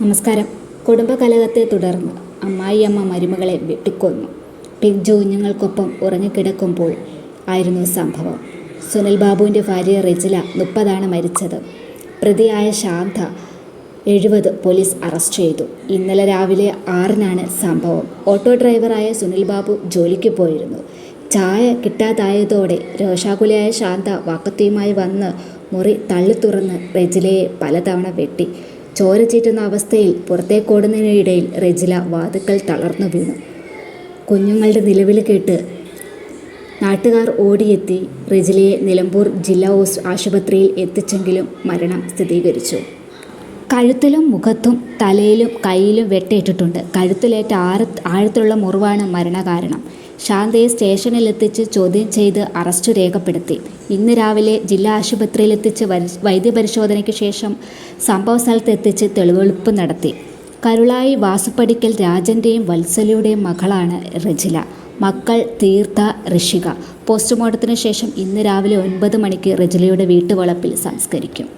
നമസ്കാരം. കുടുംബകലഹത്തെ തുടർന്ന് അമ്മായിയമ്മ മരുമകളെ വെട്ടിക്കൊന്നു. പിഞ്ചു കുഞ്ഞുങ്ങൾക്കൊപ്പം ഉറങ്ങിക്കിടക്കുമ്പോൾ ആയിരുന്നു സംഭവം. സുനിൽ ബാബുവിൻ്റെ ഭാര്യ റെജില 30 മരിച്ചത്. പ്രതിയായ ശാന്ത 70 പോലീസ് അറസ്റ്റ് ചെയ്തു. ഇന്നലെ രാവിലെ 6 സംഭവം. ഓട്ടോ ഡ്രൈവറായ സുനിൽ ബാബു ജോലിക്ക് പോയിരുന്നു. ചായ കിട്ടാതായതോടെ രോഷാകുലയായ ശാന്ത വാക്കത്തിയുമായി വന്ന് മുറി തള്ളി തുറന്ന് റെജിലയെ പലതവണ വെട്ടി. ചോര ചീറ്റുന്ന അവസ്ഥയിൽ പുറത്തേക്കോടുന്നതിനിടയിൽ റെജില വാതുക്കൽ തളർന്നു വീണു. കുഞ്ഞുങ്ങളുടെ നിലവിളി കേട്ട് നാട്ടുകാർ ഓടിയെത്തി റെജിലയെ നിലമ്പൂർ ജില്ലാ ആശുപത്രിയിൽ എത്തിച്ചെങ്കിലും മരണം സ്ഥിരീകരിച്ചു. കഴുത്തിലും മുഖത്തും തലയിലും കൈയിലും വെട്ടേറ്റിട്ടുണ്ട്. കഴുത്തിലേറ്റ ആഴത്തിലുള്ള മുറിവാണ് മരണകാരണം. ശാന്തയെ സ്റ്റേഷനിലെത്തിച്ച് ചോദ്യം ചെയ്ത് അറസ്റ്റ് രേഖപ്പെടുത്തി. ഇന്ന് രാവിലെ ജില്ലാ ആശുപത്രിയിലെത്തിച്ച് വൈദ്യപരിശോധനയ്ക്ക് ശേഷം സംഭവസ്ഥലത്തെത്തിച്ച് തെളിവെടുപ്പ് നടത്തി. കരുളായി വാസുപടിക്കൽ രാജൻ്റെയും വത്സലയുടെയും മകളാണ് റെജില. മക്കൾ തീർത്ഥ, ഋഷിക. പോസ്റ്റ്മോർട്ടത്തിന് ശേഷം ഇന്ന് രാവിലെ 9 മണിക്ക് റെജിലയുടെ വീട്ടുവളപ്പിൽ സംസ്കരിക്കും.